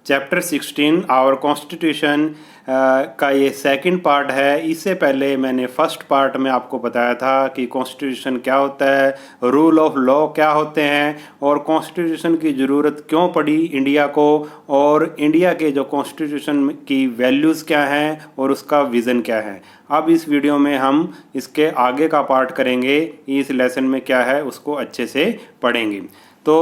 Chapter 16 our constitution का ये second part है। इससे पहले मैंने फर्स्ट पार्ट में आपको बताया था कि कॉन्स्टिट्यूशन क्या होता है, रूल ऑफ लॉ क्या होते हैं और कॉन्स्टिट्यूशन की ज़रूरत क्यों पड़ी इंडिया को, और इंडिया के जो कॉन्स्टिट्यूशन की वैल्यूज़ क्या हैं और उसका विज़न क्या है। अब इस वीडियो में हम इसके आगे का पार्ट करेंगे, इस लेसन में क्या है उसको अच्छे से पढ़ेंगे। तो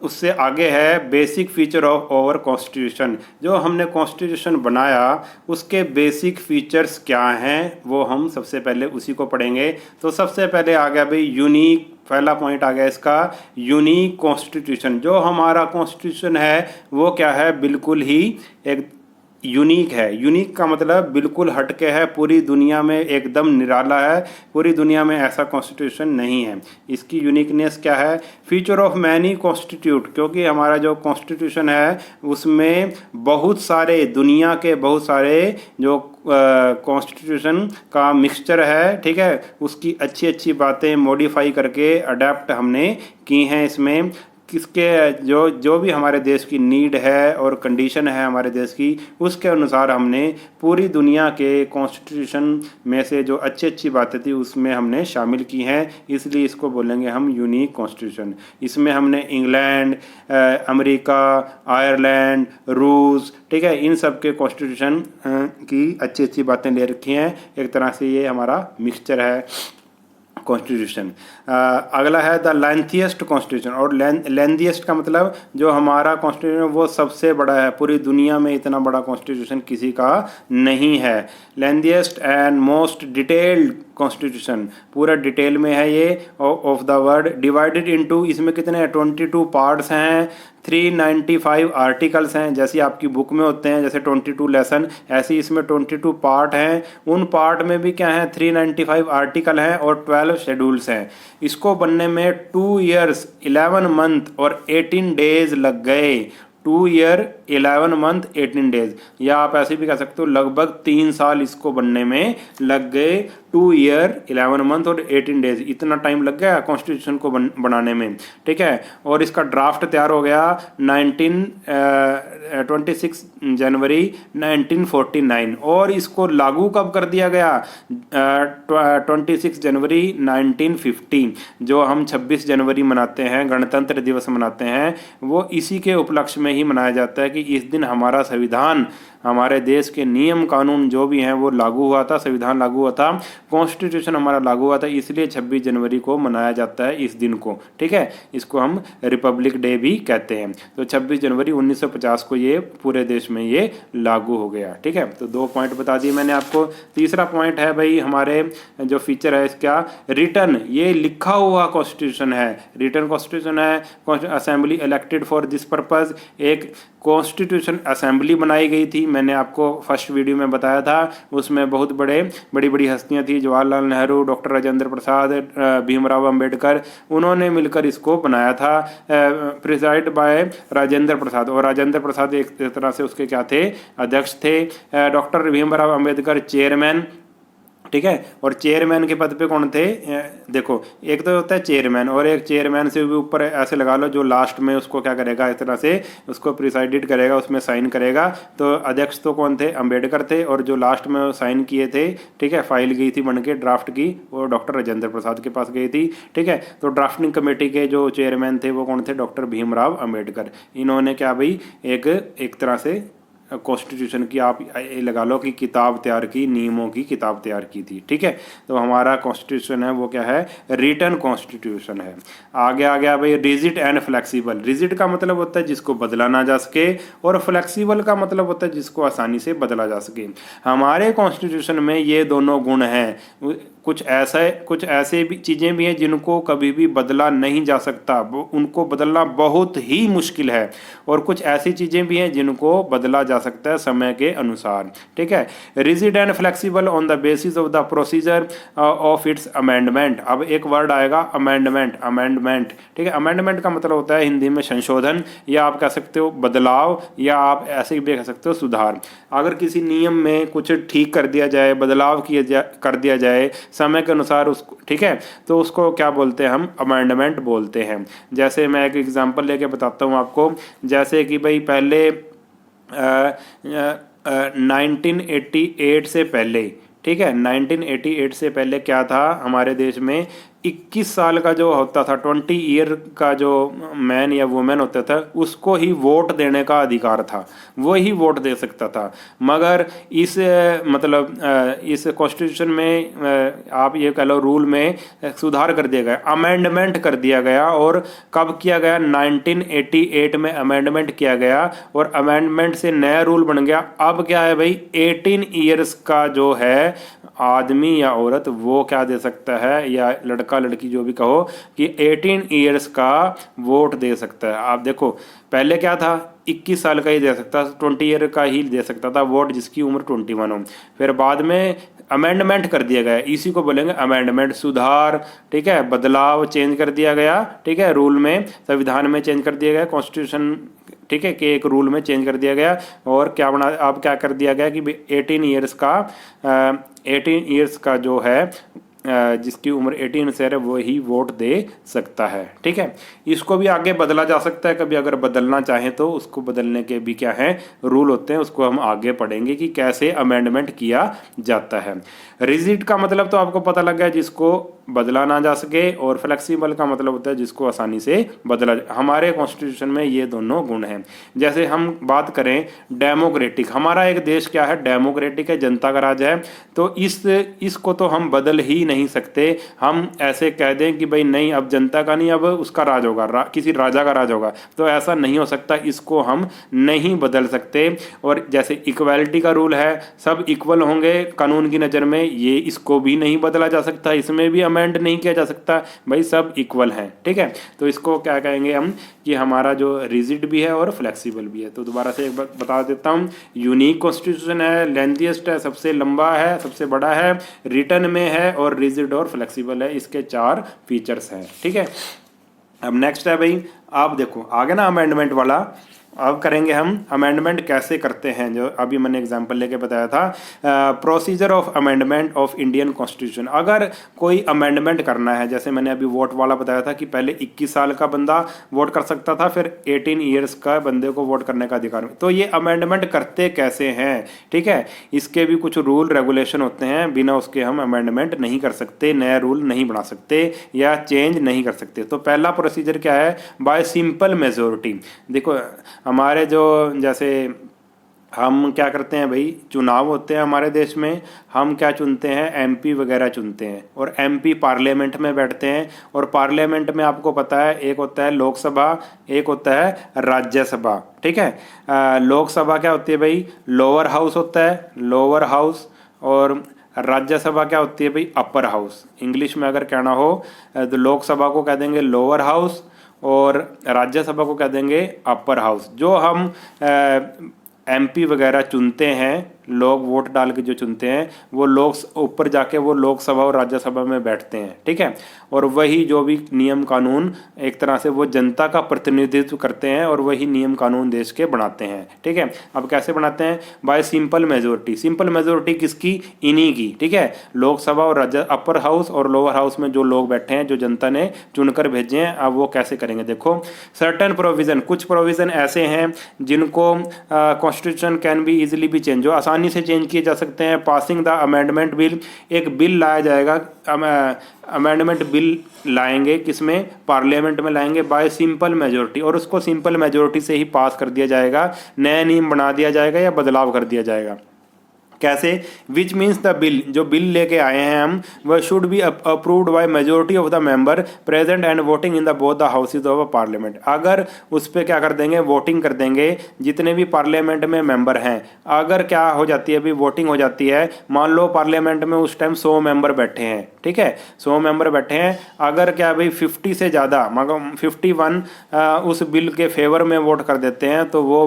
उससे आगे है basic feature of our constitution. जो हमने कॉन्स्टिट्यूशन बनाया उसके बेसिक फीचर्स क्या हैं वो हम सबसे पहले उसी को पढ़ेंगे। तो सबसे पहले आ गया भाई यूनिक, पहला पॉइंट आ गया इसका यूनिक कॉन्स्टिट्यूशन। जो हमारा कॉन्स्टिट्यूशन है वो क्या है, बिल्कुल ही एक यूनिक है। यूनिक का मतलब बिल्कुल हटके है, पूरी दुनिया में एकदम निराला है, पूरी दुनिया में ऐसा कॉन्स्टिट्यूशन नहीं है। इसकी यूनिकनेस क्या है, फीचर ऑफ मैनी कॉन्स्टिट्यूट, क्योंकि हमारा जो कॉन्स्टिट्यूशन है उसमें बहुत सारे दुनिया के बहुत सारे जो कॉन्स्टिट्यूशन का मिक्सचर है, ठीक है, उसकी अच्छी अच्छी बातें मॉडिफाई करके अडेप्ट हमने की हैं इसमें। किसके जो भी हमारे देश की नीड है और कंडीशन है हमारे देश की, उसके अनुसार हमने पूरी दुनिया के कॉन्स्टिट्यूशन में से जो अच्छी अच्छी बातें थी उसमें हमने शामिल की हैं, इसलिए इसको बोलेंगे हम यूनिक कॉन्स्टिट्यूशन। इसमें हमने इंग्लैंड, अमेरिका, आयरलैंड, रूस, ठीक है, इन सब के कॉन्स्टिट्यूशन की अच्छी अच्छी बातें ले रखी हैं। एक तरह से ये हमारा मिक्सचर है कॉन्स्टिट्यूशन। अगला है द लेंथिएस्ट कॉन्स्टिट्यूशन, और लेंथिएस्ट का मतलब जो हमारा कॉन्स्टिट्यूशन वो सबसे बड़ा है, पूरी दुनिया में इतना बड़ा कॉन्स्टिट्यूशन किसी का नहीं है। लेंथिएस्ट एंड मोस्ट डिटेल्ड कॉन्स्टिट्यूशन, पूरा डिटेल में है ये of the world, divided into, इसमें कितने हैं 22 पार्ट्स हैं, 395 आर्टिकल्स हैं। जैसे आपकी बुक में होते हैं जैसे 22 लेसन, ऐसे इसमें 22 पार्ट हैं। उन पार्ट में भी क्या है 395 आर्टिकल हैं और 12 शेड्यूल्स हैं। इसको बनने में 2 ईयर्स 11 मंथ और 18 डेज लग गए। 2 ईयर 11 मंथ 18 डेज, या आप ऐसे भी कह सकते हो लगभग 3 साल इसको बनने में लग गए। 2 ईयर 11 मंथ और 18 डेज, इतना टाइम लग गया कॉन्स्टिट्यूशन को बनाने में, ठीक है। और इसका ड्राफ्ट तैयार हो गया 26 जनवरी 1949, और इसको लागू कब कर दिया गया 26 जनवरी 1950। जो हम 26 जनवरी मनाते हैं, गणतंत्र दिवस मनाते हैं, वो इसी के उपलक्ष्य में ही मनाया जाता है कि इस दिन हमारा संविधान, हमारे देश के नियम कानून जो भी हैं वो लागू हुआ था, संविधान लागू हुआ था, कॉन्स्टिट्यूशन हमारा लागू हुआ था, इसलिए 26 जनवरी को मनाया जाता है इस दिन को, ठीक है। इसको हम रिपब्लिक डे भी कहते हैं। तो 26 जनवरी 1950 को ये पूरे देश में ये लागू हो गया, ठीक है। तो 2 पॉइंट बता दिए मैंने आपको। तीसरा पॉइंट है भाई हमारे जो फीचर है इसका रिटर्न, ये लिखा हुआ कॉन्स्टिट्यूशन है, रिटर्न कॉन्स्टिट्यूशन है। Assembly elected for this purpose, एक कॉन्स्टिट्यूशन असेंबली बनाई गई थी, मैंने आपको फर्स्ट वीडियो में बताया था। उसमें बहुत बड़ी बड़ी हस्तियां थी, जवाहरलाल नेहरू, डॉक्टर राजेंद्र प्रसाद, भीमराव अंबेडकर, उन्होंने मिलकर इसको बनाया था, प्रिसाइड बाय राजेंद्र प्रसाद। और राजेंद्र प्रसाद एक तरह से उसके क्या थे, अध्यक्ष थे। डॉक्टर भीमराव अंबेडकर चेयरमैन, ठीक है। और चेयरमैन के पद पे कौन थे, देखो एक तो होता है चेयरमैन, और एक चेयरमैन से भी ऊपर ऐसे लगा लो जो लास्ट में उसको क्या करेगा, इस तरह से उसको प्रिसाइडेड करेगा, उसमें साइन करेगा। तो अध्यक्ष तो कौन थे, अंबेडकर थे, और जो लास्ट में साइन किए थे, ठीक है, फाइल गई थी बन के ड्राफ्ट की, वो डॉक्टर राजेंद्र प्रसाद के पास गई थी, ठीक है। तो ड्राफ्टिंग कमेटी के जो चेयरमैन थे वो कौन थे, डॉक्टर भीमराव अंबेडकर। इन्होंने क्या भाई एक तरह से कॉन्स्टिट्यूशन की आप लगा लो कि किताब तैयार की, नियमों की किताब तैयार की थी, ठीक है। तो हमारा कॉन्स्टिट्यूशन है वो क्या है, रिटन कॉन्स्टिट्यूशन है। आगे आ गया भाई रिजिड एंड फ्लेक्सिबल। रिजिड का मतलब होता है जिसको बदला ना जा सके, और फ्लेक्सिबल का मतलब होता है जिसको आसानी से बदला जा सके। हमारे कॉन्स्टिट्यूशन में ये दोनों गुण हैं। कुछ ऐसे भी चीज़ें भी हैं जिनको कभी भी बदला नहीं जा सकता, उनको बदलना बहुत ही मुश्किल है, और कुछ ऐसी चीज़ें भी हैं जिनको बदला जा सकता है समय के अनुसार, ठीक है। Rigid and flexible on the basis of the procedure of its amendment. अब एक वर्ड आएगा अमेंडमेंट, ठीक है। अमेंडमेंट का मतलब होता है हिंदी में संशोधन, या आप कह सकते हो बदलाव, या आप ऐसे भी कह सकते हो सुधार। अगर किसी नियम में कुछ ठीक कर दिया जाए, बदलाव कर दिया जाए, समय के अनुसार उसको, ठीक है, तो उसको क्या बोलते हैं हम, अमेंडमेंट बोलते हैं। जैसे मैं एक एग्जांपल लेके बताता हूँ आपको, जैसे कि भाई पहले 1988 से पहले, ठीक है, 1988 से पहले क्या था हमारे देश में, 21 साल का जो होता था, 20 ईयर का जो मैन या वुमेन होता था, उसको ही वोट देने का अधिकार था, वो ही वोट दे सकता था। मगर इस मतलब इस कॉन्स्टिट्यूशन में आप ये कह लो रूल में सुधार कर दिया गया, अमेंडमेंट कर दिया गया। और कब किया गया, 1988 में अमेंडमेंट किया गया, और अमेंडमेंट से नया रूल बन गया। अब क्या है भाई, 18 ईयर्स का जो है आदमी या औरत वो क्या दे सकता है, या लड़का लड़की जो भी कहो, कि 18 ईयर्स का वोट दे सकता है। आप देखो पहले क्या था, 21 साल का ही दे सकता, 20 ईयर का ही दे सकता था वोट जिसकी उम्र 21 हो। फिर बाद में अमेंडमेंट कर दिया गया, इसी को बोलेंगे अमेंडमेंट, सुधार, ठीक है, बदलाव, चेंज कर दिया गया, ठीक है, रूल में, संविधान में चेंज कर दिया गया, कॉन्स्टिट्यूशन, ठीक है, कि एक रूल में चेंज कर दिया गया। और क्या बना, अब क्या कर दिया गया कि 18 ईयर्स का जो है जिसकी उम्र 18 से है वो ही वोट दे सकता है, ठीक है। इसको भी आगे बदला जा सकता है, कभी अगर बदलना चाहें तो उसको बदलने के भी क्या है, रूल होते हैं, उसको हम आगे पढ़ेंगे कि कैसे अमेंडमेंट किया जाता है। रिजिड का मतलब तो आपको पता लग गया, जिसको बदला ना जा सके, और फ्लेक्सिबल का मतलब होता है जिसको आसानी से बदला। हमारे कॉन्स्टिट्यूशन में ये दोनों गुण हैं। जैसे हम बात करें डेमोक्रेटिक, हमारा एक देश क्या है, डेमोक्रेटिक है, जनता का राज है, तो इसको तो हम बदल ही नहीं सकते। हम ऐसे कह दें कि भाई नहीं अब जनता का नहीं, अब उसका राज होगा, किसी राजा का राज होगा, तो ऐसा नहीं हो सकता, इसको हम नहीं बदल सकते। और जैसे इक्वालिटी का रूल है, सब इक्वल होंगे कानून की नज़र में, ये इसको भी नहीं बदला जा सकता, इसमें भी अमेंड नहीं किया जा सकता, भाई सब इक्वल हैं, ठीक है। तो इसको क्या कहेंगे हम, कि हमारा जो रिजिड भी है और फ्लेक्सिबल भी है। तो दोबारा से एक बार बता देता हूँ, यूनिक कॉन्स्टिट्यूशन है, लेंथीएस्ट है, सबसे लंबा है, सबसे बड़ा है, रिटर्न में है, और रिजिड और फ्लेक्सिबल है, इसके 4 फीचर्स हैं, ठीक है। अब नेक्स्ट है भाई, आप देखो आगे ना अमेंडमेंट वाला, अब करेंगे हम अमेंडमेंट कैसे करते हैं, जो अभी मैंने एग्जांपल लेके बताया था। Procedure of amendment of Indian constitution, अगर कोई अमेंडमेंट करना है, जैसे मैंने अभी वोट वाला बताया था कि पहले 21 साल का बंदा वोट कर सकता था, फिर 18 ईयर्स का बंदे को वोट करने का अधिकार। तो ये अमेंडमेंट करते कैसे हैं, ठीक है, इसके भी कुछ रूल रेगुलेशन होते हैं, बिना उसके हम अमेंडमेंट नहीं कर सकते, नया रूल नहीं बना सकते या चेंज नहीं कर सकते। तो पहला प्रोसीजर क्या है, बाय सिंपल मेजोरिटी। देखो हमारे जो जैसे हम क्या करते हैं भाई, चुनाव होते हैं हमारे देश में, हम क्या चुनते हैं, एमपी वगैरह चुनते हैं, और एमपी पार्लियामेंट में बैठते हैं। और पार्लियामेंट में आपको पता है एक होता है लोकसभा, एक होता है राज्यसभा, ठीक है। लोकसभा क्या होती है भाई, लोअर हाउस होता है, लोअर हाउस, और राज्यसभा क्या होती है भाई, अपर हाउस। इंग्लिश में अगर कहना हो तो लोकसभा को कह देंगे लोअर हाउस, और राज्यसभा को कह देंगे अपर हाउस। जो हम एमपी वगैरह चुनते हैं, लोग वोट डाल के जो चुनते हैं, वो लोग ऊपर जाके वो लोकसभा और राज्यसभा में बैठते हैं, ठीक है। और वही जो भी नियम कानून, एक तरह से वो जनता का प्रतिनिधित्व करते हैं, और वही नियम कानून देश के बनाते हैं, ठीक है। अब कैसे बनाते हैं, bye simple majority. Simple majority किसकी, इन्हीं की, ठीक है। लोकसभा और राज्य, अपर हाउस और लोअर हाउस में जो लोग बैठे हैं, जो जनता ने चुनकर भेजे हैं, अब वो कैसे करेंगे, देखो सर्टेन प्रोविजन, कुछ प्रोविजन ऐसे हैं जिनको constitution can be easily be change, जो आसानी से चेंज किए जा सकते हैं। पासिंग द अमेंडमेंट बिल, एक बिल लाया जाएगा, अमेंडमेंट बिल लाएंगे, किसमें, पार्लियामेंट में लाएंगे, बाय सिंपल मेजोरिटी, और उसको सिंपल मेजोरिटी से ही पास कर दिया जाएगा, नया नियम बना दिया जाएगा या बदलाव कर दिया जाएगा। कैसे, विच मीन्स द बिल, जो बिल लेके आए हैं हम, वह should be approved by majority of the member present and voting in the both the houses of parliament. अगर उस पर क्या कर देंगे, वोटिंग कर देंगे, जितने भी पार्लियामेंट में मेंबर हैं, अगर क्या हो जाती है अभी वोटिंग हो जाती है, मान लो पार्लियामेंट में उस टाइम 100 मेंबर बैठे हैं, ठीक है, 100 मेंबर बैठे हैं, अगर क्या भाई 50 से ज़्यादा, मगर 51 उस बिल के फेवर में वोट कर देते हैं, तो वो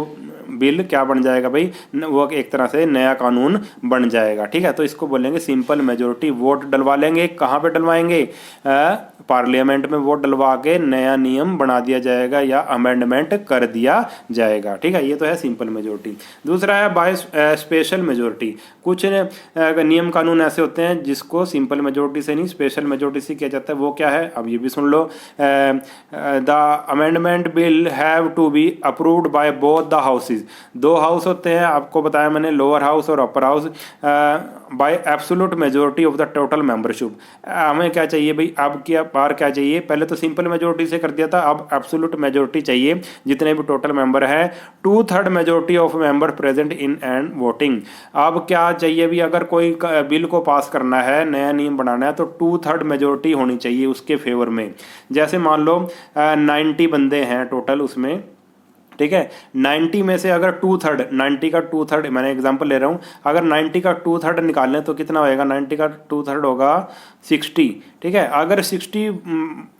बिल क्या बन जाएगा भाई, वो एक तरह से नया कानून बन जाएगा। ठीक है, तो इसको बोलेंगे सिंपल मेजोरिटी। वोट डलवा लेंगे, कहाँ पे डलवाएंगे, पार्लियामेंट में वोट डलवा के नया नियम बना दिया जाएगा या अमेंडमेंट कर दिया जाएगा। ठीक है, ये तो है सिंपल मेजोरिटी। दूसरा है बाय स्पेशल मेजोरिटी। कुछ नियम कानून ऐसे होते हैं जिसको सिंपल मेजोरिटी से नहीं स्पेशल मेजोरिटी से किया जाता है। वो क्या है, अब ये भी सुन लो। The amendment bill have to be approved by both the houses. दो हाउस होते हैं, आपको बताया मैंने, लोअर हाउस और upper house, by absolute majority of the total membership. हमें क्या चाहिए भाई, अब क्या बार क्या चाहिए, पहले तो सिंपल मेजोरिटी से कर दिया था, अब एब्सोल्यूट मेजोरिटी चाहिए जितने भी टोटल मेंबर है। 2/3 majority of member present in and voting. अब क्या चाहिए भी, अगर कोई बिल को पास करना है, नया नियम बनाना है, तो 2/3 मेजोरिटी होनी चाहिए उसके फेवर में। जैसे मान लो 90 बंदे हैं टोटल उसमें, ठीक है, 90 में से अगर 2/3, 90 का 2/3, मैंने एग्जांपल ले रहा हूँ, अगर 90 का 2/3 निकालें तो कितना होएगा, 90 का 2/3 होगा 60। ठीक है, अगर 60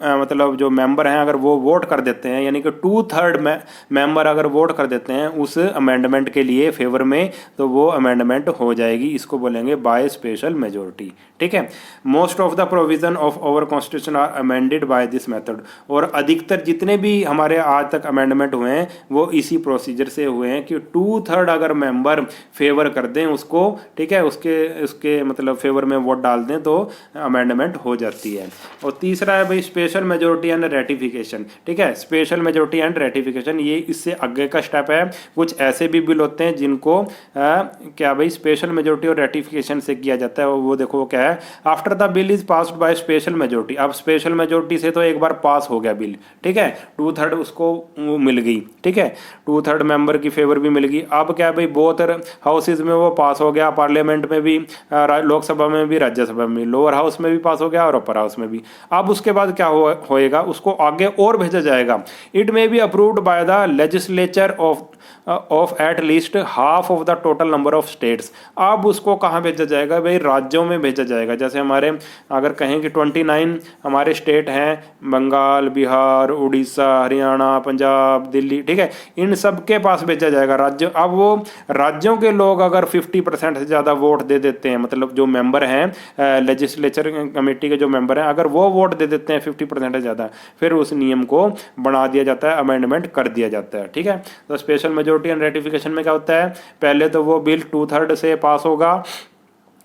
मतलब जो मेंबर हैं अगर वो वोट कर देते हैं, यानी कि 2/3 मेंबर अगर वोट कर देते हैं उस अमेंडमेंट के लिए फेवर में, तो वो अमेंडमेंट हो जाएगी। इसको बोलेंगे बाय स्पेशल मेजोरिटी। ठीक है, most of the provision of our constitution are amended by this method. और अधिकतर जितने भी हमारे आज तक अमेंडमेंट हुए हैं वो इसी प्रोसीजर से हुए हैं कि 2/3 अगर मेंबर फेवर कर दें उसको, ठीक है, उसके मतलब फेवर में वोट डाल दें तो अमेंडमेंट हो जाती है। और तीसरा है भाई स्पेशल मेजोरिटी एंड रेटिफिकेशन। ठीक है, स्पेशल मेजोरिटी एंड रेटिफिकेशन, ये इससे आगे का स्टेप है। कुछ ऐसे भी बिल होते हैं जिनको क्या भाई स्पेशल मेजोरिटी और रेटिफिकेशन से किया जाता है। वो देखो वो क्या है, after the bill is passed by special majority. अब स्पेशल मेजोरिटी से तो एक बार पास हो गया बिल, ठीक है, 2/3 उसको मिल गई, ठीक है, 2/3 मेंबर की फेवर भी मिल गई। अब क्या भाई बोथ हाउसेज में वो पास हो गया, पार्लियामेंट में भी, लोकसभा में भी, राज्यसभा में, लोअर हाउस में भी पास हो गया और अपर हाउस में भी। अब उसके बाद क्या होएगा, उसको आगे और भेजा जाएगा। It may be approved by the legislature of at least half of the total number of states. अब उसको कहाँ भेजा जाएगा भाई, राज्यों में भेजा जाएगा। जैसे हमारे अगर कहें कि 29 हमारे स्टेट हैं, बंगाल, बिहार, उड़ीसा, हरियाणा, पंजाब, दिल्ली, ठीक है, इन सब के पास भेजा जाएगा राज्य। अब वो राज्यों के लोग अगर 50% से ज़्यादा वोट दे देते हैं, मतलब जो मेंबर हैं लेजिस्लेचर कमेटी के जो मेंबर हैं, अगर वो वोट दे देते हैं 50% से ज़्यादा, फिर उस नियम को बना दिया जाता है, अमेंडमेंट कर दिया जाता है। ठीक है, तो स्पेशल मेजोरिटी एंड रेटिफिकेशन में क्या होता है, पहले तो वो बिल 2/3 से पास होगा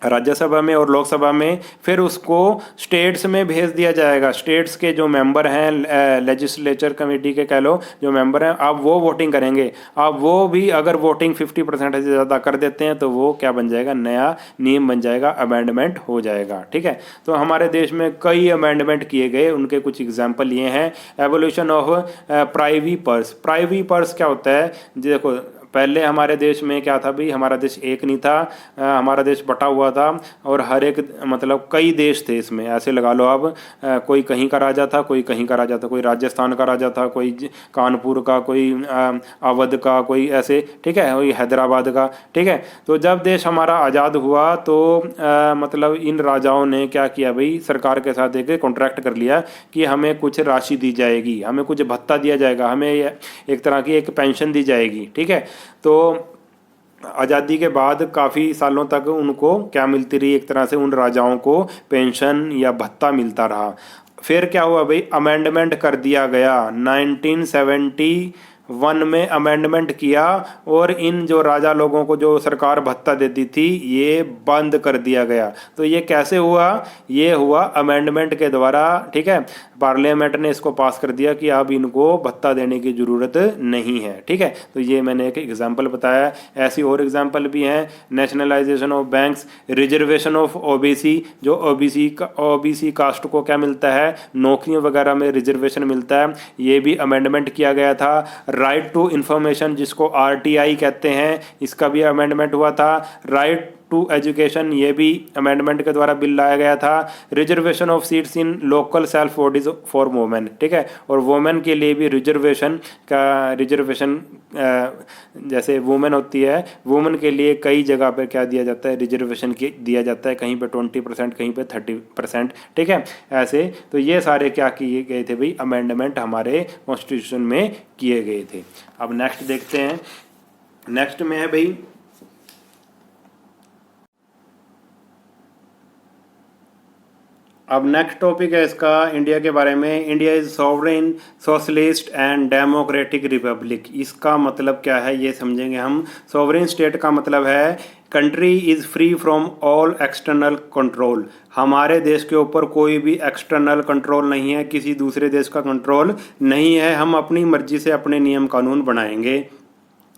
राज्यसभा में और लोकसभा में, फिर उसको स्टेट्स में भेज दिया जाएगा। स्टेट्स के जो मेंबर हैं लेजिस्लेचर कमेटी के कह लो जो मेंबर हैं, अब वो वोटिंग करेंगे। अब वो भी अगर वोटिंग 50% से ज़्यादा कर देते हैं तो वो क्या बन जाएगा, नया नियम बन जाएगा, अमेंडमेंट हो जाएगा। ठीक है, तो हमारे देश में कई अमेंडमेंट किए गए, उनके कुछ एग्जाम्पल ये हैं। Evolution of privy purse. Privy purse क्या होता है, देखो पहले हमारे देश में क्या था भाई, हमारा देश एक नहीं था, हमारा देश बटा हुआ था और हर एक मतलब कई देश थे इसमें। ऐसे लगा लो अब कोई कहीं का राजा था, कोई कहीं का राजा था, कोई राजस्थान का राजा था, कोई कानपुर का, कोई अवध का, कोई ऐसे, ठीक है, कोई हैदराबाद का। ठीक है, तो जब देश हमारा आज़ाद हुआ तो मतलब इन राजाओं ने क्या किया भाई, सरकार के साथ एक कॉन्ट्रैक्ट कर लिया कि हमें कुछ राशि दी जाएगी, हमें कुछ भत्ता दिया जाएगा, हमें एक तरह की एक पेंशन दी जाएगी। ठीक है, तो आज़ादी के बाद काफ़ी सालों तक उनको क्या मिलती रही, एक तरह से उन राजाओं को पेंशन या भत्ता मिलता रहा। फिर क्या हुआ भाई, अमेंडमेंट कर दिया गया 1971 में अमेंडमेंट किया और इन जो राजा लोगों को जो सरकार भत्ता देती थी ये बंद कर दिया गया। तो ये कैसे हुआ, ये हुआ अमेंडमेंट के द्वारा। ठीक है, पार्लियामेंट ने इसको पास कर दिया कि अब इनको भत्ता देने की ज़रूरत नहीं है। ठीक है, तो ये मैंने एक एग्जांपल बताया, ऐसी और एग्जांपल भी हैं। Nationalisation of banks, reservation of OBC, जो ओबीसी कास्ट को क्या मिलता है, नौकरियों वगैरह में रिजर्वेशन मिलता है, ये भी अमेंडमेंट किया गया था। राइट टू इंफॉर्मेशन जिसको आरटीआई कहते हैं, इसका भी अमेंडमेंट हुआ था। राइट टू एजुकेशन, ये भी अमेंडमेंट के द्वारा बिल लाया गया था। Reservation of seats in local self bodies for women, ठीक है, और वोमेन के लिए भी रिजर्वेशन जैसे वुमेन होती है, वुमेन के लिए कई जगह पर क्या दिया जाता है, रिजर्वेशन दिया जाता है, कहीं पे 20%, कहीं पे 30%। ठीक है, ऐसे तो ये सारे क्या किए गए थे भाई, अमेंडमेंट हमारे कॉन्स्टिट्यूशन में किए गए थे। अब नेक्स्ट देखते हैं, नेक्स्ट में है भाई, अब नेक्स्ट टॉपिक है इसका इंडिया के बारे में। India is sovereign socialist and democratic Republic. इसका मतलब क्या है ये समझेंगे हम। सॉवरेन स्टेट का मतलब है country is free from all external control. हमारे देश के ऊपर कोई भी एक्सटर्नल कंट्रोल नहीं है, किसी दूसरे देश का कंट्रोल नहीं है। हम अपनी मर्जी से अपने नियम कानून बनाएंगे।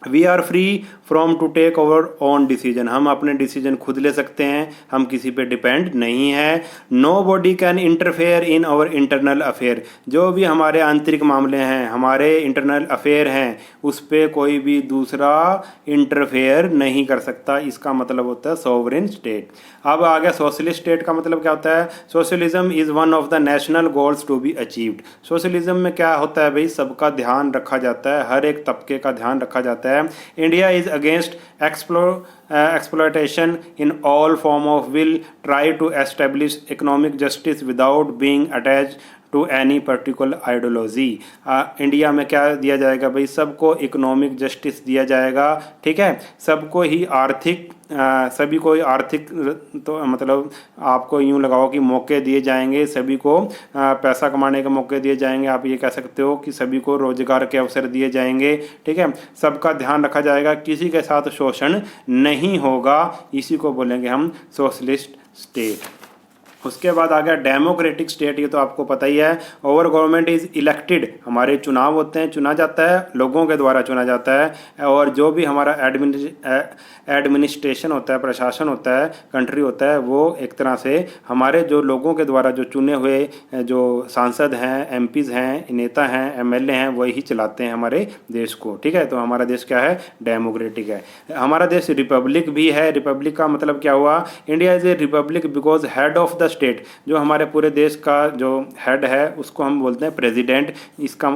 We are free from to take over own decision. हम अपने डिसीजन खुद ले सकते हैं, हम किसी पे डिपेंड नहीं है। No body can interfere in our internal affair. जो भी हमारे आंतरिक मामले हैं, हमारे इंटरनल अफेयर हैं, उस पर कोई भी दूसरा इंटरफेयर नहीं कर सकता। इसका मतलब होता है सॉवरेन स्टेट। अब आ गया सोशलिस्ट स्टेट का मतलब क्या होता है। Socialism is one of the national goals to be achieved. Socialism में क्या होता है भाई, सबका ध्यान रखा जाता है, हर एक तबके का ध्यान रखा जाता है। India is against exploitation in all form of will try to establish economic justice without being attached to any particular ideology. India में क्या दिया जाएगा भाई, सबको इकोनॉमिक जस्टिस दिया जाएगा, ठीक है। सबको ही आर्थिक सभी को आर्थिक तो मतलब आपको यूँ लगाओ कि मौके दिए जाएंगे, सभी को पैसा कमाने के मौके दिए जाएंगे। आप ये कह सकते हो कि सभी को रोजगार के अवसर दिए जाएंगे, ठीक है। सबका ध्यान रखा जाएगा, किसी के साथ शोषण नहीं होगा। इसी को बोलेंगे हम सोशलिस्ट स्टेट। उसके बाद आ गया डेमोक्रेटिक स्टेट। ये तो आपको पता ही है। Over government is elected. हमारे चुनाव होते हैं, चुना जाता है, लोगों के द्वारा चुना जाता है। और जो भी हमारा एडमिनिस्ट्रेशन होता है, प्रशासन होता है, कंट्री होता है, वो एक तरह से हमारे जो लोगों के द्वारा जो चुने हुए जो सांसद हैं, एमपीज़ हैं, नेता हैं, एमएलए हैं, वही चलाते हैं हमारे देश को, ठीक है। तो हमारा देश क्या है, डेमोक्रेटिक है। हमारा देश रिपब्लिक भी है। रिपब्लिक का मतलब क्या हुआ, India is A Republic because head of the state. जो हमारे पूरे देश का जो हेड है उसको हम बोलते हैं प्रेसिडेंट। इसका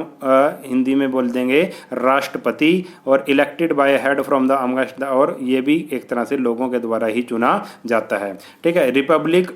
हिंदी में बोल देंगे राष्ट्रपति। और elected by head from the amongst, और ये भी एक तरह से लोगों के द्वारा ही चुना जाता है, ठीक है। रिपब्लिक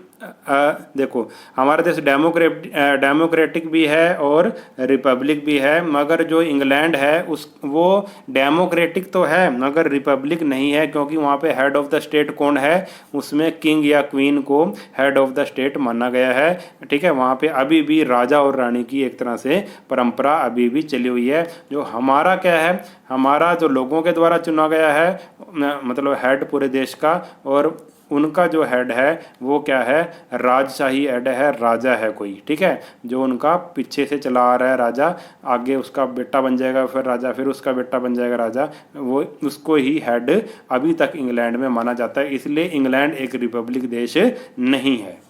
देखो हमारा देश डेमोक्रेटिक भी है और रिपब्लिक भी है, मगर जो इंग्लैंड है उस वो डेमोक्रेटिक तो है मगर रिपब्लिक नहीं है, क्योंकि वहाँ पे हेड ऑफ द स्टेट कौन है, उसमें किंग या क्वीन को हेड ऑफ द स्टेट माना गया है, ठीक है। वहाँ पे अभी भी राजा और रानी की एक तरह से परंपरा अभी भी चली हुई है। जो हमारा क्या है, हमारा जो लोगों के द्वारा चुना गया है मतलब हेड पूरे देश का, और उनका जो हेड है वो क्या है, राजशाही हेड है, राजा है कोई, ठीक है। जो उनका पीछे से चला आ रहा है राजा, आगे उसका बेटा बन जाएगा फिर राजा, फिर उसका बेटा बन जाएगा राजा, वो उसको ही हेड अभी तक इंग्लैंड में माना जाता है। इसलिए इंग्लैंड एक रिपब्लिक देश नहीं है।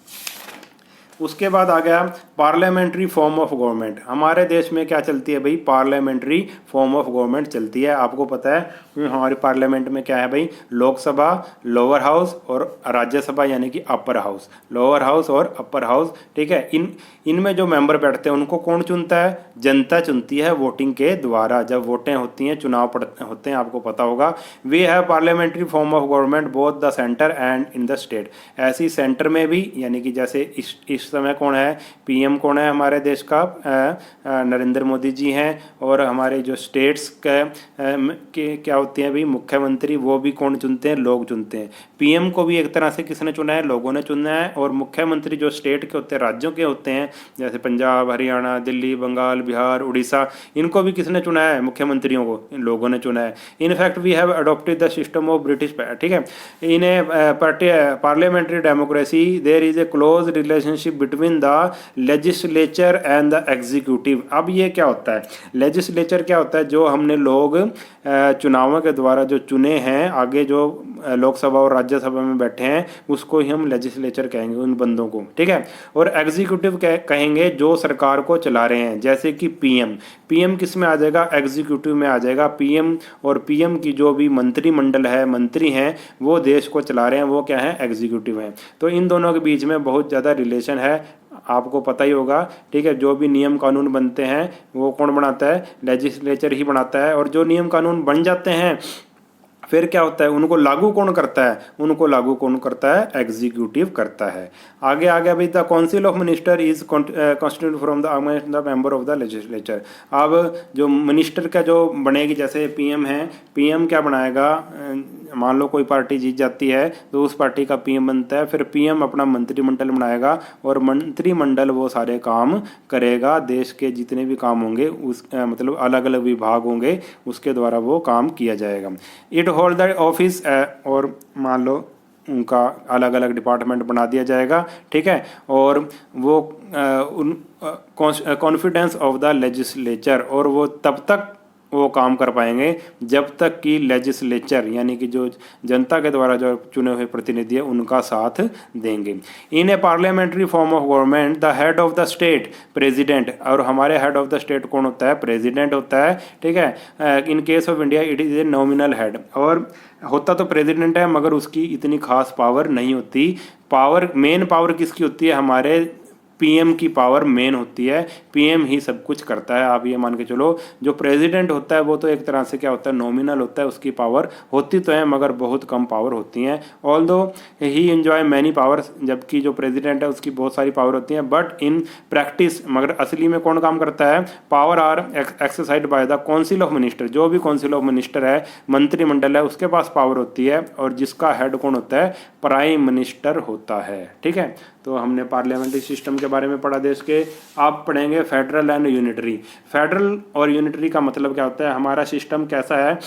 उसके बाद आ गया पार्लियामेंट्री फॉर्म ऑफ गवर्नमेंट। हमारे देश में क्या चलती है भाई, पार्लियामेंट्री फॉर्म ऑफ गवर्नमेंट चलती है। आपको पता है कि हमारी पार्लियामेंट में क्या है भाई, लोकसभा, लोअर हाउस और राज्यसभा यानी कि अपर हाउस। लोअर हाउस और अपर हाउस, ठीक है। इनमें जो मेंबर बैठते हैं उनको कौन चुनता है, जनता चुनती है वोटिंग के द्वारा। जब वोटें होती हैं, चुनाव होते हैं, आपको पता होगा। We have parliamentary form of government both the centre and in the state. ऐसी सेंटर में भी, यानी कि जैसे इस समय कौन है, पीएम कौन है हमारे देश का, नरेंद्र मोदी जी हैं। और हमारे जो स्टेट्स के क्या होते हैं भाई, मुख्यमंत्री, वो भी कौन चुनते हैं, लोग चुनते हैं। पीएम को भी एक तरह से किसने चुना है, लोगों ने चुना है। और मुख्यमंत्री जो स्टेट के होते हैं, राज्यों के होते हैं, जैसे पंजाब, हरियाणा, दिल्ली, बंगाल, बिहार, उड़ीसा, इनको भी किसने चुना है, मुख्यमंत्रियों को इन लोगों ने चुना है। In fact we have adopted the system of British, ठीक है। In parliamentary democracy there is a close relationship between the legislature and the executive. अब ये क्या होता है, लेजिस्लेचर क्या होता है, जो हमने लोग चुनावों के द्वारा जो चुने हैं, आगे जो लोकसभा और राज्यसभा में बैठे हैं, उसको ही हम लेजिस्लेचर कहेंगे, उन बंदों को, ठीक है। और एग्जीक्यूटिव कहेंगे जो सरकार को चला रहे हैं, जैसे कि पीएम। पीएम किस में आ जाएगा, एग्जीक्यूटिव में आ जाएगा। पीएम और पीएम की जो भी मंत्रिमंडल है, मंत्री हैं, वो देश को चला रहे हैं, वो क्या है, एग्जीक्यूटिव हैं। तो इन दोनों के बीच में बहुत ज़्यादा रिलेशन है, आपको पता ही होगा, ठीक है। जो भी नियम कानून बनते हैं वो कौन बनाता है, लेजिस्लेचर ही बनाता है। और जो नियम कानून बन जाते हैं फिर क्या होता है, उनको लागू कौन करता है, उनको लागू कौन करता है, एग्जीक्यूटिव करता है। आगे आगे अभी the council of minister is constitute from the member of the legislature. अब जो मिनिस्टर का जो बनेगी, जैसे पीएम है, पीएम क्या बनाएगा, मान लो कोई पार्टी जीत जाती है तो उस पार्टी का पीएम बनता है, फिर पीएम अपना मंत्रिमंडल बनाएगा और मंत्रिमंडल वो सारे काम करेगा, देश के जितने भी काम होंगे उस मतलब अलग अलग विभाग होंगे उसके द्वारा वो काम किया जाएगा। इट होल्ड द ऑफिस, और मान लो उनका अलग अलग डिपार्टमेंट बना दिया जाएगा, ठीक है। और वो उन कॉन्फिडेंस ऑफ द लेजिस्लेचर, और वो तब तक वो काम कर पाएंगे जब तक कि लेजिस्लेचर यानी कि जो जनता के द्वारा जो चुने हुए प्रतिनिधि है उनका साथ देंगे। In a parliamentary form of government the head of the state president, और हमारे हेड ऑफ द स्टेट कौन होता है, प्रेसिडेंट होता है, ठीक है। In case of India it is a nominal head, और होता तो प्रेसिडेंट है मगर उसकी इतनी खास पावर नहीं होती। पावर, मेन पावर किसकी होती है, हमारे पीएम की पावर मेन होती है, पीएम ही सब कुछ करता है। आप ये मान के चलो, जो प्रेसिडेंट होता है वो तो एक तरह से क्या होता है, नॉमिनल होता है, उसकी पावर होती तो है मगर बहुत कम पावर होती हैं। Although he enjoy many powers, जबकि जो प्रेसिडेंट है उसकी बहुत सारी पावर होती हैं, बट इन प्रैक्टिस, मगर असली में कौन काम करता है, power are exercised by the council of minister. जो भी काउंसिल ऑफ मिनिस्टर है, मंत्रिमंडल है, उसके पास पावर होती है, और जिसका हेड कौन होता है, प्राइम मिनिस्टर होता है, ठीक है। तो हमने पार्लियामेंट्री सिस्टम के बारे में पढ़ा देश के। आप पढ़ेंगे फेडरल एंड यूनिटरी। फेडरल और यूनिटरी का मतलब क्या होता है, हमारा सिस्टम कैसा है,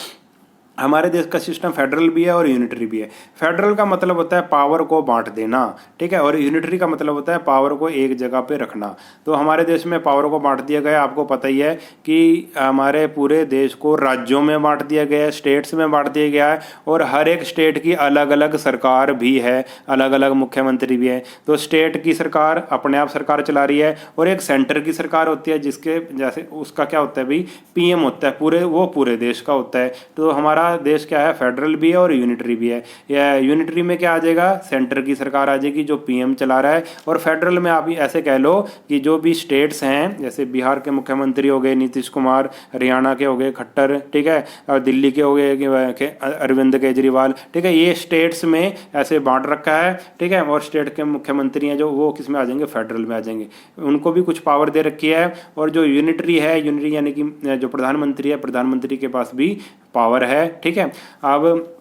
हमारे देश का सिस्टम फेडरल भी है और यूनिटरी भी है। फेडरल का मतलब होता है पावर को बांट देना, ठीक है, और यूनिटरी का मतलब होता है पावर को एक जगह पे रखना। तो हमारे देश में पावर को बांट दिया गया, आपको पता ही है कि हमारे पूरे देश को राज्यों में बांट दिया गया है, स्टेट्स में बांट दिया गया है, और हर एक स्टेट की अलग अलग सरकार भी है, अलग अलग मुख्यमंत्री भी है। तो स्टेट की सरकार अपने आप सरकार चला रही है, और एक सेंटर की सरकार होती है जिसके जैसे उसका क्या होता है भाई, पीएम होता है, पूरे देश का होता है। तो हमारा देश क्या है, फेडरल भी है और यूनिटरी भी है। या यूनिटरी में क्या आ जाएगा, सेंटर की सरकार आ जाएगी जो पीएम चला रहा है, और फेडरल में आप ऐसे कह लो कि जो भी स्टेट्स हैं, जैसे बिहार के मुख्यमंत्री हो गए नीतीश कुमार, हरियाणा के हो गए खट्टर, ठीक है, और दिल्ली के हो गए अरविंद केजरीवाल, ठीक है, ये स्टेट्स में ऐसे बांट रखा है, ठीक है। और स्टेट के मुख्यमंत्री हैं जो वो किस में आ जाएंगे, फेडरल में आ जाएंगे, उनको भी कुछ पावर दे रखी है। और जो यूनिटरी है, यूनिटरी यानी कि जो प्रधानमंत्री है, प्रधानमंत्री के पास भी पावर है, ठीक है। अब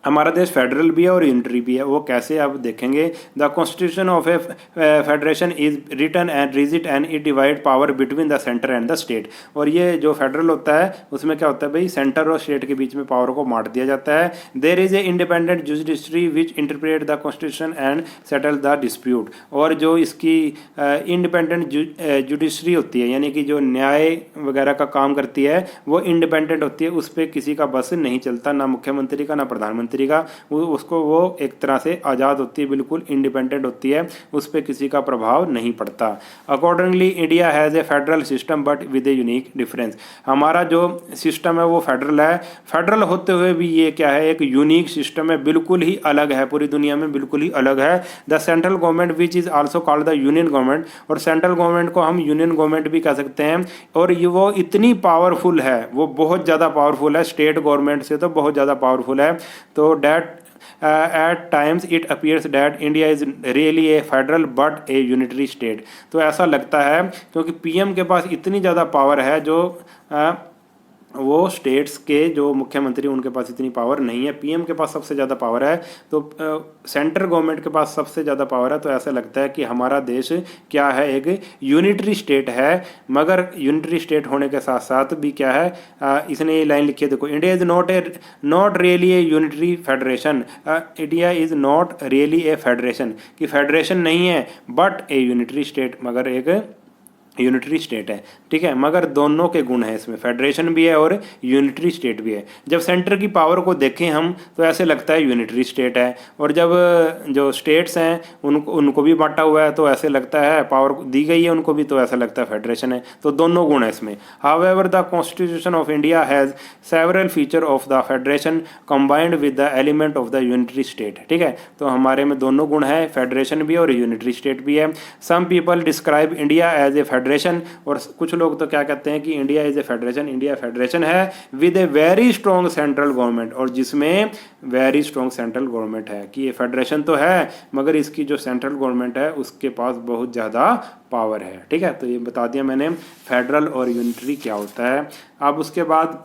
हमारा देश फेडरल भी है और यूनिटरी भी है। वो कैसे, आप देखेंगे, the constitution of a federation is written and rigid and it divide power between the centre and the state. और ये जो फेडरल होता है उसमें क्या होता है भाई, सेंटर और स्टेट के बीच में पावर को बांट दिया जाता है। There is a independent judiciary which interpret the constitution and settle the dispute. और जो इसकी इंडिपेंडेंट जुडिशरी होती है, यानी कि जो न्याय वगैरह का काम करती है, वो इंडिपेंडेंट होती है, उस पर किसी का बस नहीं चलता, ना मुख्यमंत्री का ना प्रधानमंत्री का। उसको वो एक तरह से आज़ाद होती है, बिल्कुल इंडिपेंडेंट होती है, उस पर किसी का प्रभाव नहीं पड़ता। Accordingly India has A federal system but with a unique difference. हमारा जो सिस्टम है वो फेडरल है, फेडरल होते हुए भी ये क्या है, एक यूनिक सिस्टम है, बिल्कुल ही अलग है, पूरी दुनिया में बिल्कुल ही अलग है। The central government which is also called the union government, और सेंट्रल गवर्नमेंट को हम यूनियन गवर्नमेंट भी कह सकते हैं। और ये वो इतनी पावरफुल है, वो बहुत ज़्यादा पावरफुल है, स्टेट गवर्नमेंट से तो बहुत ज़्यादा पावरफुल है। तो that at times it appears that India is really a federal but a unitary state। तो ऐसा लगता है क्योंकि पीएम के पास इतनी ज़्यादा पावर है, जो वो स्टेट्स के जो मुख्यमंत्री उनके पास इतनी पावर नहीं है। पीएम के पास सबसे ज़्यादा पावर है, तो सेंट्रल गवर्नमेंट के पास सबसे ज़्यादा पावर है। तो ऐसा लगता है कि हमारा देश क्या है, एक यूनिटरी स्टेट है। मगर यूनिटरी स्टेट होने के साथ साथ भी क्या है, इसने ये लाइन लिखी है, देखो, India is not really a unitary federation. India is not really a federation, कि फेडरेशन नहीं है बट ए यूनिटरी स्टेट, मगर एक यूनिटरी स्टेट है, ठीक है। मगर दोनों के गुण हैं इसमें, फेडरेशन भी है और यूनिटरी स्टेट भी है। जब सेंटर की पावर को देखें हम तो ऐसे लगता है यूनिटरी स्टेट है, और जब जो स्टेट्स हैं उनको भी बांटा हुआ है तो ऐसे लगता है, पावर दी गई है उनको भी तो ऐसा लगता है फेडरेशन है। तो दोनों गुण है इसमें। However the constitution of India has several feature of the federation combined with the element of the unitary state, ठीक है। तो हमारे में दोनों गुण है, फेडरेशन भी और यूनिटरी स्टेट भी है। Some people describe India as a federation, और कुछ लोग तो क्या कहते हैं कि India is a federation. India federation है with a very strong central government, और जिसमें वेरी स्ट्रॉन्ग सेंट्रल गवर्नमेंट है, कि ये फेडरेशन तो है मगर इसकी जो सेंट्रल गवर्नमेंट है उसके पास बहुत ज़्यादा पावर है। ठीक है, तो ये बता दिया मैंने फेडरल और यूनिटरी क्या होता है। अब उसके बाद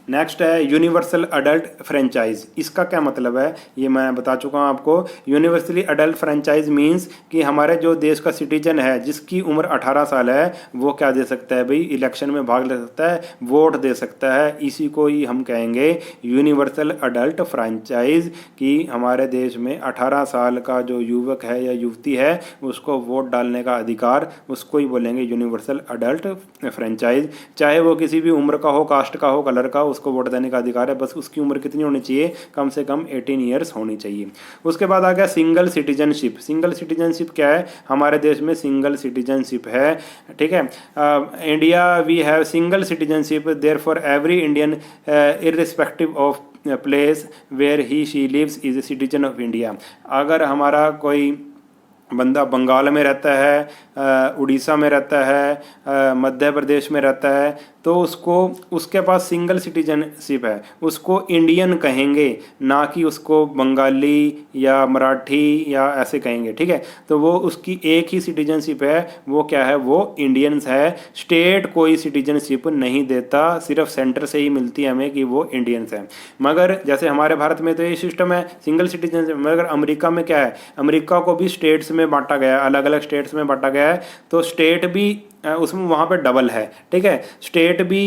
नेक्स्ट है यूनिवर्सल अडल्ट फ्रेंचाइज। इसका क्या मतलब है ये मैं बता चुका हूँ आपको। यूनिवर्सली अडल्ट फ्रेंचाइज मींस कि हमारे जो देश का सिटीजन है जिसकी उम्र 18 साल है वो क्या दे सकता है भाई, इलेक्शन में भाग ले सकता है, वोट दे सकता है। इसी को ही हम कहेंगे यूनिवर्सल अडल्ट फ्रेंचाइज, कि हमारे देश में 18 साल का जो युवक है या युवती है उसको वोट डालने का अधिकार, उसको ही बोलेंगे यूनिवर्सल अडल्ट फ्रेंचाइज। चाहे वो किसी भी उम्र का हो, कास्ट का हो, कलर का, उसको वोट देने का अधिकार है, बस उसकी उम्र कितनी होनी चाहिए, कम से कम 18 ईयर्स होनी चाहिए। उसके बाद आ गया सिंगल सिटीजनशिप। सिंगल सिटीजनशिप क्या है, हमारे देश में सिंगल सिटीजनशिप है। ठीक है, India we have single citizenship there for every Indian irrespective of place where he she lives is a citizen of India. अगर हमारा कोई बंदा बंगाल में रहता है, उड़ीसा में रहता है, मध्य प्रदेश में रहता है, तो उसको उसके पास सिंगल सिटीजनशिप है, उसको इंडियन कहेंगे, ना कि उसको बंगाली या मराठी या ऐसे कहेंगे। ठीक है, तो वो उसकी एक ही सिटीजनशिप है, वो क्या है, वो इंडियन्स है। स्टेट कोई सिटीजनशिप नहीं देता, सिर्फ सेंटर से ही मिलती है हमें कि वो इंडियंस है। मगर जैसे हमारे भारत में तो ये सिस्टम है सिंगल सिटीजनशिप, मगर अमेरिका में क्या है, अमेरिका को भी स्टेट्स में बांटा गया है, अलग अलग स्टेट्स में बांटा गया है, तो स्टेट भी उसमें वहाँ पे डबल है। ठीक है, स्टेट भी,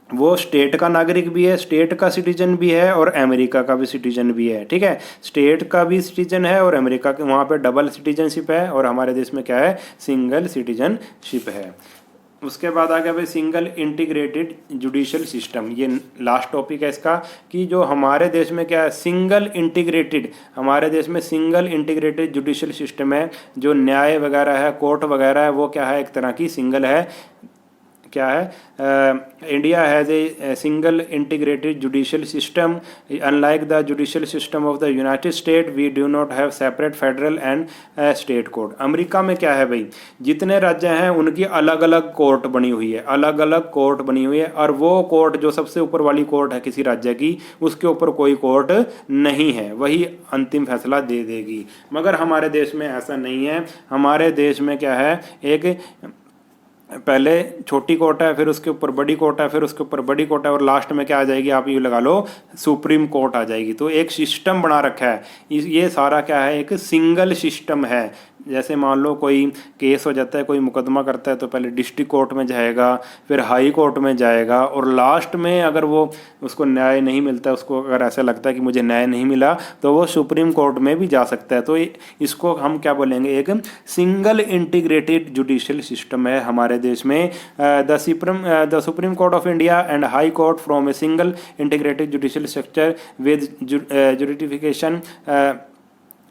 वो स्टेट का नागरिक भी है, स्टेट का सिटीजन भी है और अमेरिका का भी सिटीजन भी है। ठीक है, स्टेट का भी सिटीजन है और अमेरिका के, वहाँ पे डबल सिटीजनशिप है, और हमारे देश में क्या है, सिंगल सिटीजनशिप है। उसके बाद आ गया भाई सिंगल इंटीग्रेटेड जुडिशियल सिस्टम। ये लास्ट टॉपिक है इसका, कि जो हमारे देश में क्या है, सिंगल इंटीग्रेटेड, हमारे देश में सिंगल इंटीग्रेटेड जुडिशियल सिस्टम है। जो न्याय वगैरह है, कोर्ट वगैरह है, वो क्या है, एक तरह की सिंगल है। क्या है, India has a single integrated judicial system unlike the judicial system of the United State we do not have separate federal and state court. America में क्या है भाई, जितने राज्य हैं उनकी अलग अलग कोर्ट बनी हुई है, अलग अलग कोर्ट बनी हुई है, और वो कोर्ट जो सबसे ऊपर वाली कोर्ट है किसी राज्य की, उसके ऊपर कोई कोर्ट नहीं है, वही अंतिम फैसला दे देगी। मगर हमारे देश में ऐसा नहीं है। हमारे देश में क्या है, एक पहले छोटी कोर्ट है, फिर उसके ऊपर बड़ी कोर्ट है, फिर उसके ऊपर बड़ी कोर्ट है, और लास्ट में क्या आ जाएगी, आप ये लगा लो, सुप्रीम कोर्ट आ जाएगी। तो एक सिस्टम बना रखा है, ये सारा क्या है, एक सिंगल सिस्टम है। जैसे मान लो कोई केस हो जाता है, कोई मुकदमा करता है, तो पहले डिस्ट्रिक्ट कोर्ट में जाएगा, फिर हाई कोर्ट में जाएगा, और लास्ट में अगर वो उसको न्याय नहीं मिलता, उसको अगर ऐसा लगता है कि मुझे न्याय नहीं मिला, तो वो सुप्रीम कोर्ट में भी जा सकता है। तो इसको हम क्या बोलेंगे, एक सिंगल इंटीग्रेटेड जुडिशियल सिस्टम है हमारे देश में। The supreme court of India and high court from a single integrated judicial structure with judification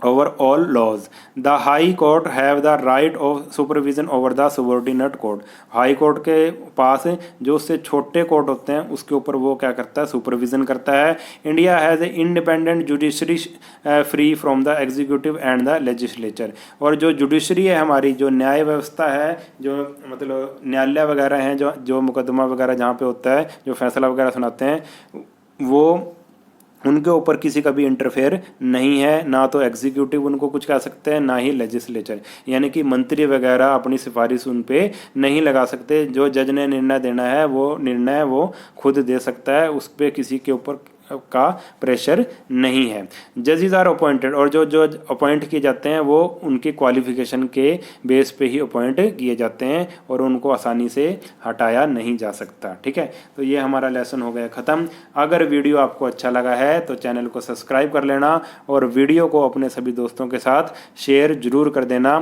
over all laws. The High Court have the right of supervision over the subordinate court. High court के पास जो उससे छोटे court होते हैं उसके ऊपर वो क्या करता है, सुपरविजन करता है। India has A independent judiciary free from the executive and the legislature. और जो जुडिशरी है हमारी, जो न्याय व्यवस्था है, जो मतलब न्यायालय वगैरह हैं, जो मुकदमा वगैरह जहाँ पे होता है, जो फैसला वगैरह सुनाते हैं, वो उनके ऊपर किसी का भी इंटरफेयर नहीं है, ना तो एग्जीक्यूटिव उनको कुछ कह सकते हैं, ना ही लेजिस्लेचर, यानी कि मंत्री वगैरह अपनी सिफारिश उन पे नहीं लगा सकते। जो जज ने निर्णय देना है वो निर्णय वो खुद दे सकता है, उस पर किसी के ऊपर का प्रेशर नहीं है। जजेस आर अपॉइंटेड, और जो जज अपॉइंट किए जाते हैं वो उनके क्वालिफिकेशन के बेस पे ही अपॉइंट किए जाते हैं, और उनको आसानी से हटाया नहीं जा सकता। ठीक है, तो ये हमारा लेसन हो गया ख़त्म। अगर वीडियो आपको अच्छा लगा है तो चैनल को सब्सक्राइब कर लेना, और वीडियो को अपने सभी दोस्तों के साथ शेयर ज़रूर कर देना।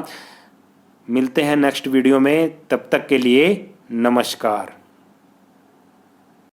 मिलते हैं नेक्स्ट वीडियो में, तब तक के लिए नमस्कार।